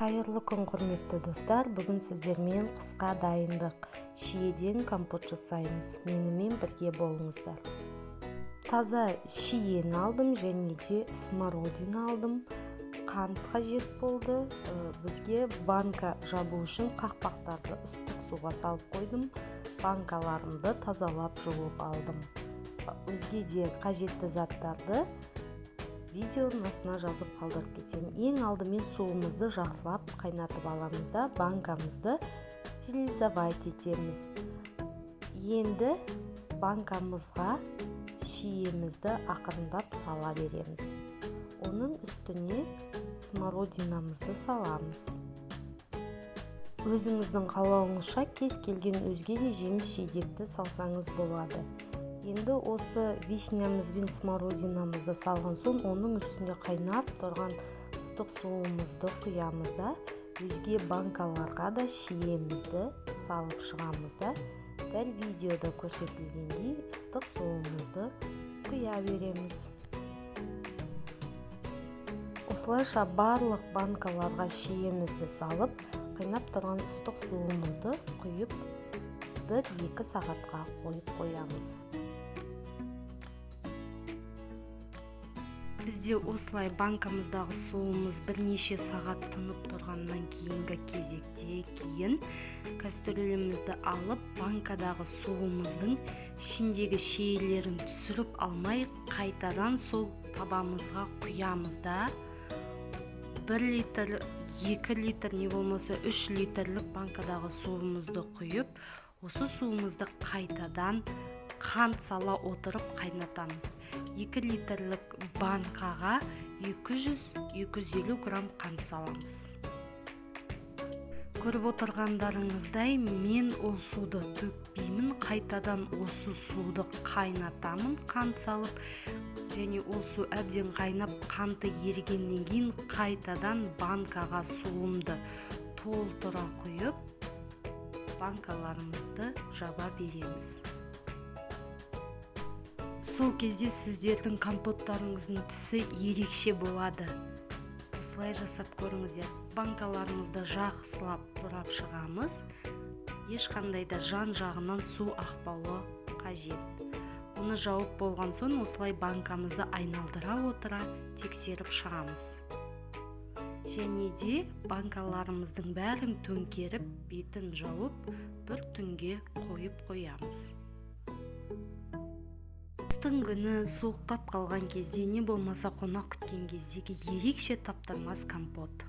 Қайырлы күн, құрметті достар. Бүгін сіздермен қысқа дайындық шиеден компот жасаймыз. Менімен бірге болыңыздар. Таза шиені алдым және де смородина алдым. Қант қажет болды. Бізге банка жабу үшін қақпақтарды ыстық суға салып қойдым. Банкаларымды тазалап жуып алдым. Өзге де қажетті заттарды видеоның астына жазып қалдырып кетемін. Ең алдымен суымызды жақсылап қайнатып аламыз да банкамызды стерилизовать етеміз. Енді банкамызға шиемізді ақырындап сала береміз. Оның үстіне смородинамызды саламыз. Өзіңіздің қалауыңызша кез келген өзге де жеміс жидекті салсаңыз болады. Енді осы вишнямыз бен смородинамызды салған соң оның үстіне қайнап тұрған ыстық суымызды құямыз да өзге банкаларға да шиемізді салып шығамыз да дәл видеода көрсетілгендей ыстық суымызды құя береміз. Осылайша барлық банкаларға шиемізді салып, қайнап тұрған ыстық суымызды құйып 1-2 сағатқа қойып қоямыз. Бізде осылай банкамыздағы суымыз бірнеше сағат тынып тұрғаннан кейінгі кезекте кейін кастрюлемізді алып банкадағы суымыздың ішіндегі шиелерін түсіріп алмай қайтадан сол табамызға құямыз да 1 литр, 2 литр не болмаса 3 литрлік банкадағы суымызды құйып, осы суымызды қайтадан қант сала отырып қайнатамыз. 2 литрлік банкаға 200-250 грамм қант саламыз. Көріп отырғандарыңыздай, мен ол суды төкпеймін, қайтадан осы суды қайнатамын қант салып, және ол су әбден қайнап қанты ерігеннен кейін қайтадан банкаға суымды толтыра құйып, банкаларымызды жаба береміз. Сол кезде сіздердің компоттарыңыздың түсі ерекше болады. Осылай жасап көріңіздер. Банкаларымызды жақсылап турап шығамыз. Ешқандай да жан-жағынан су ақпауы қажет. Оны жауып болған соң осылай банкамызды айналдыра отыра тексеріп шығамыз. Және де банкаларымыздың бәрін төңкеріп, бетін жауып, бір түнге қойып қоямыз. Күні суықтап қалған кезде не болмаса қонақ күткен кездегі ерекше таптырмас компот.